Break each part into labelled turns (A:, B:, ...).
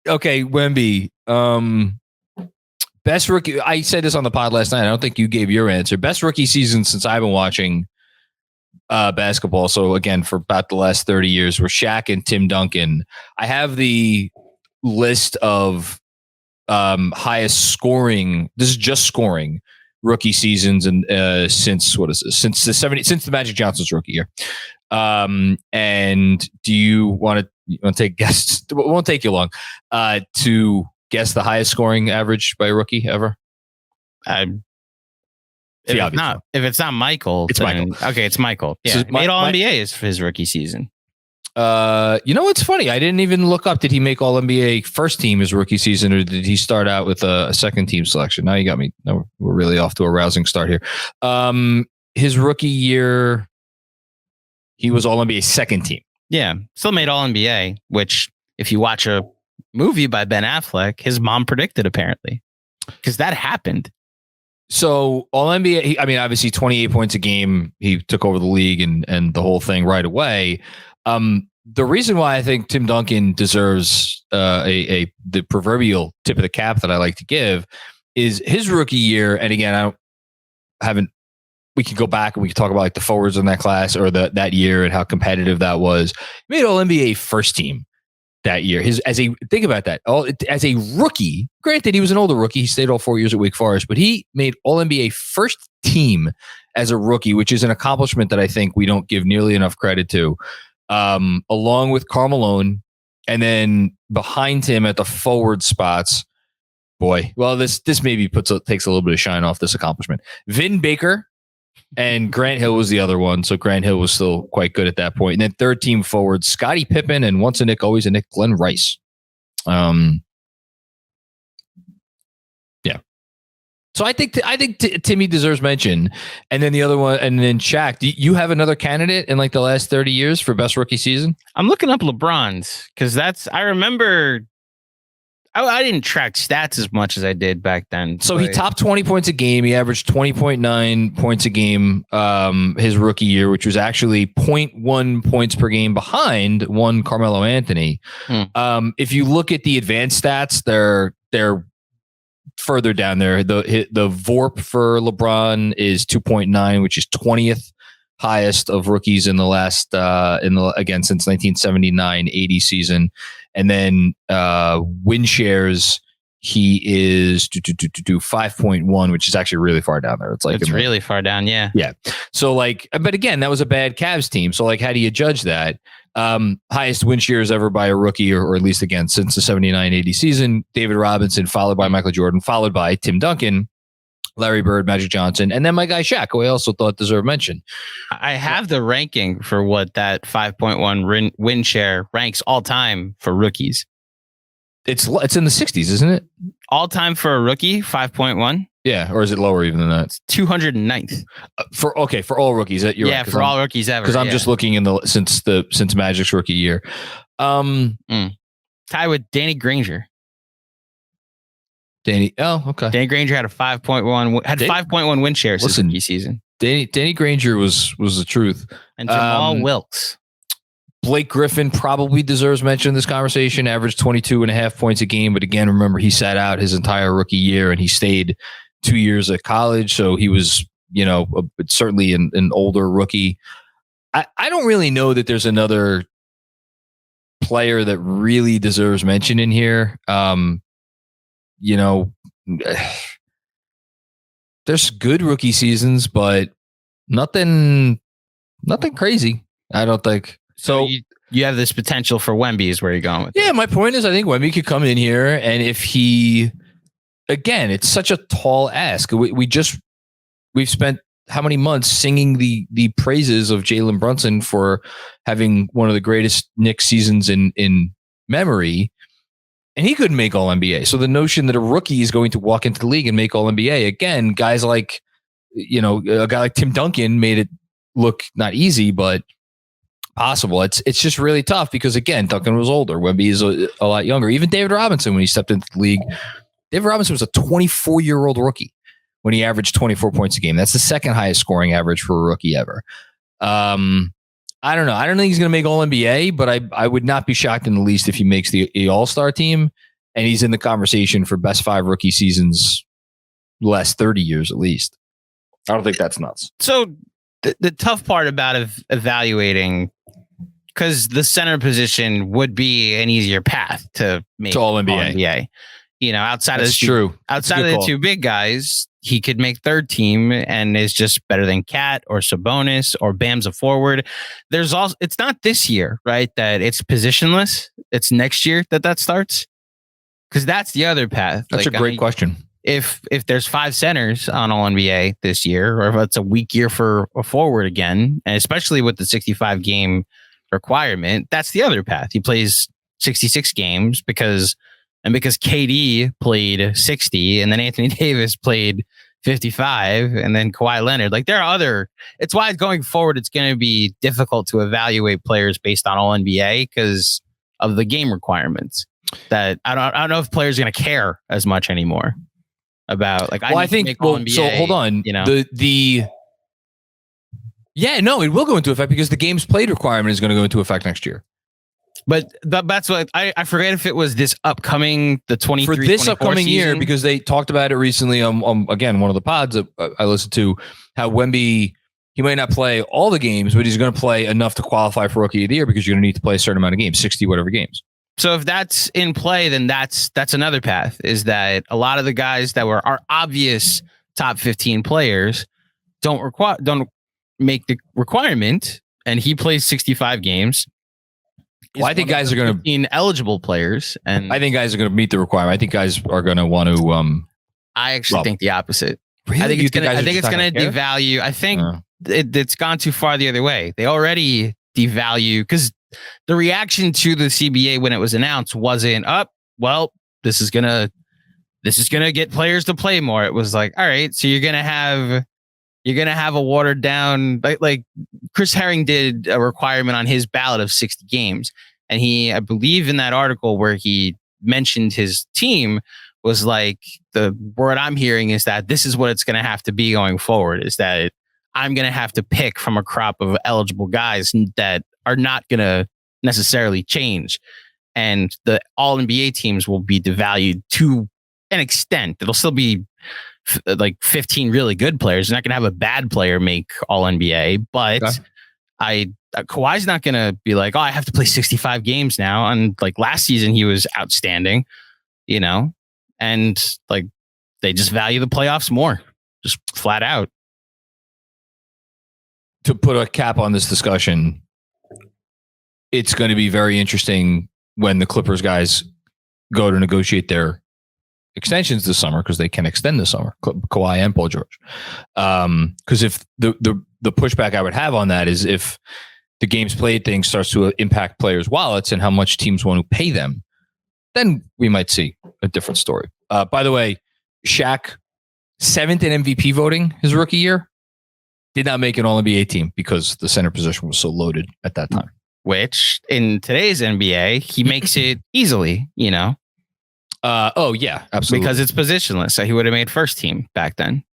A: Okay, Wemby. Best rookie. I said this on the pod last night. I don't think you gave your answer. Best rookie season since I've been watching basketball. So again, for about the last 30 years, were Shaq and Tim Duncan. I have the list of highest scoring. This is just scoring rookie seasons, and since since the Magic Johnson's rookie year. And do you want to take guesses? It won't take you long to guess the highest scoring average by a rookie ever.
B: If it's not Michael,
A: it's Michael.
B: Okay, it's Michael. Yeah,
A: So
B: made All NBA is for his rookie season.
A: You know what's funny? I didn't even look up. Did he make All NBA first team his rookie season, or did he start out with a second team selection? Now you got me. No, we're really off to a rousing start here. His rookie year, he was All NBA second team.
B: Yeah, still made All NBA. Which, if you watch a movie by Ben Affleck, his mom predicted apparently, because that happened.
A: So All NBA. I mean, obviously 28 points a game. He took over the league and the whole thing right away. The reason why I think Tim Duncan deserves the proverbial tip of the cap that I like to give is his rookie year. And again, we could go back and we could talk about like the forwards in that class or that year and how competitive that was. He made All NBA first team that year. Think about that. As a rookie, granted he was an older rookie. He stayed all 4 years at Wake Forest, but he made All NBA first team as a rookie, which is an accomplishment that I think we don't give nearly enough credit to. Along with Karl Malone, and then behind him at the forward spots, this maybe takes a little bit of shine off this accomplishment. Vin Baker and Grant Hill was the other one, so Grant Hill was still quite good at that point. And then third team forwards, Scottie Pippen, and once a Knick, always a Knick, Glenn Rice. So I think Timmy deserves mention, and then the other one, and then Shaq. Do you have another candidate in like the last 30 years for best rookie season?
B: I'm looking up LeBron's because I remember. I didn't track stats as much as I did back then.
A: So he topped 20 points a game. He averaged 20.9 points a game his rookie year, which was actually 0.1 points per game behind one Carmelo Anthony. If you look at the advanced stats, they're further down there. The VORP for LeBron is 2.9, which is 20th highest of rookies in the last again since 1979-80 season. And then win shares, he is 5.1, which is actually really far down there. It's
B: really far down. Yeah.
A: So but again, that was a bad Cavs team. So how do you judge that? Highest win shares ever by a rookie, or at least again since the 79-80 season. David Robinson, followed by Michael Jordan, followed by Tim Duncan, Larry Bird, Magic Johnson, and then my guy Shaq, who I also thought deserved mention.
B: I have the ranking for what that 5.1 win share ranks all time for rookies.
A: It's in the 60s, isn't it?
B: All time for a rookie, 5.1.
A: Yeah, or is it lower even than that?
B: It's 209th.
A: For all rookies. You're right,
B: for all rookies ever.
A: Because I'm just looking since Magic's rookie year.
B: Tie with Danny Granger.
A: Okay.
B: Danny Granger had a 5.1 win shares this rookie season.
A: Danny Granger was the truth.
B: And Jamal Wilkes.
A: Blake Griffin probably deserves mention in this conversation. Averaged 22.5 points a game, but again, remember he sat out his entire rookie year and he stayed 2 years at college, so he was certainly an older rookie. I don't really know that there's another player that really deserves mention in here. There's good rookie seasons, but nothing crazy, I don't think.
B: So you have this potential for Wemby is where you're going with.
A: Yeah, my point is I think Wemby could come in here, and if again, it's such a tall ask. We've spent how many months singing the praises of Jalen Brunson for having one of the greatest Knicks seasons in memory. And he couldn't make All NBA. So the notion that a rookie is going to walk into the league and make All NBA, again, guys like, a guy like Tim Duncan made it look not easy, but possible. It's just really tough because, again, Duncan was older. Wemby is a lot younger. Even David Robinson, when he stepped into the league, David Robinson was a 24-year-old rookie when he averaged 24 points a game. That's the second highest scoring average for a rookie ever. I don't know. I don't think he's going to make All NBA, but I would not be shocked in the least if he makes the All-Star team. and he's in the conversation for best 5 rookie seasons last 30 years at least. I don't think that's nuts.
B: So the tough part about evaluating, because the center position would be an easier path to make
A: to All-NBA.
B: You know, outside
A: That's
B: of
A: true.
B: Outside of the two big guys, he could make third team and is just better than Cat or Sabonis or Bam's a forward. There's also, it's not this year, right? That it's positionless. It's next year that starts. Because that's the other path.
A: That's a great question.
B: If there's 5 centers on All-NBA this year, or if it's a weak year for a forward again, and especially with the 65 game requirement, that's the other path. He plays 66 games because KD played 60 and then Anthony Davis played 55 and then Kawhi Leonard. Like there are it's why going forward, it's going to be difficult to evaluate players based on All-NBA because of the game requirements that I don't know if players are going to care as much anymore about like,
A: I think, so hold on,
B: you know,
A: it will go into effect because the games played requirement is going to go into effect next year.
B: But that's what I forget if it was this upcoming, the 23
A: for this upcoming
B: season.
A: year, because they talked about it recently again, one of the pods that I listened to, how Wemby, he might not play all the games, but he's going to play enough to qualify for Rookie of the Year because you're going to need to play a certain amount of games, 60 whatever games.
B: So if that's in play, then that's another path, is that a lot of the guys that are obvious top 15 players don't make the requirement, and he plays 65 games.
A: Well, I think guys are going to
B: be eligible players, and
A: I think guys are going to meet the requirement. I think guys are going to want to.
B: I actually think the opposite.
A: Really?
B: I think it's going to devalue. I think it's gone too far the other way. They already devalue because the reaction to the CBA when it was announced wasn't this is gonna get players to play more. It was like, all right, so you're gonna have a watered down, like Chris Herring did a requirement on his ballot of 60 games. And I believe in that article where he mentioned his team was like, the word I'm hearing is that this is what it's going to have to be going forward, is that I'm going to have to pick from a crop of eligible guys that are not going to necessarily change. And the all NBA teams will be devalued to an extent. It'll still be like 15 really good players. You're not going to have a bad player make all NBA, but Kawhi's not going to be like, I have to play 65 games now. And like last season, he was outstanding, you know, and like they just value the playoffs more, just flat out.
A: To put a cap on this discussion, it's going to be very interesting when the Clippers guys go to negotiate their extensions this summer, because they can extend this summer, Kawhi and Paul George. Because if the pushback I would have on that is if the games played thing starts to impact players' wallets and how much teams want to pay them, then we might see a different story. By the way, Shaq, 7th in MVP voting his rookie year, did not make an All-NBA team because the center position was so loaded at that time.
B: Which in today's NBA, he makes it easily, you know?
A: Yeah, absolutely.
B: Because it's positionless. So he would have made first team back then.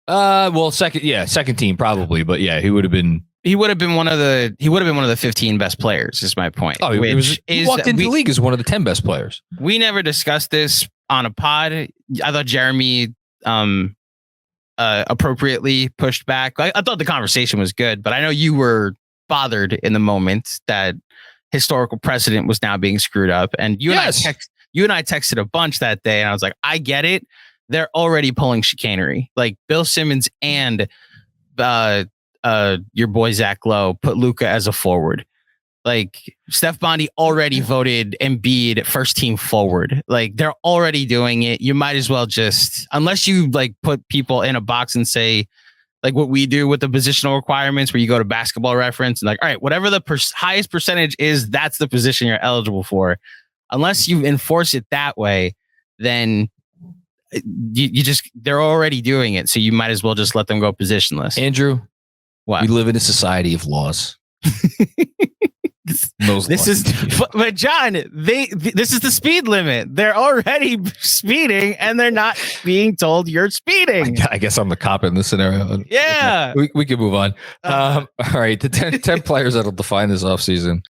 A: Second team probably, but yeah, he would have been
B: one of the 15 best players, is my point.
A: Oh, he walked into the league as one of the 10 best players.
B: We never discussed this on a pod. I thought Jeremy appropriately pushed back. I thought the conversation was good, but I know you were bothered in the moment that historical precedent was now being screwed up. And you and I texted a bunch that day, and I was like, I get it. They're already pulling chicanery. Like Bill Simmons and your boy Zach Lowe put Luka as a forward. Like Steph Bondy already voted Embiid first team forward. Like they're already doing it. You might as well just, unless you like put people in a box and say, like what we do with the positional requirements, where you go to Basketball Reference and like, all right, whatever the highest percentage is, that's the position you're eligible for. Unless you enforce it that way, then they're already doing it. So you might as well just let them go positionless.
A: Andrew,
B: what?
A: We live in a society of laws.
B: But John, this is the speed limit. They're already speeding and they're not being told you're speeding.
A: I guess I'm the cop in this scenario.
B: Yeah.
A: We can move on. All right. The 10 players that'll define this offseason.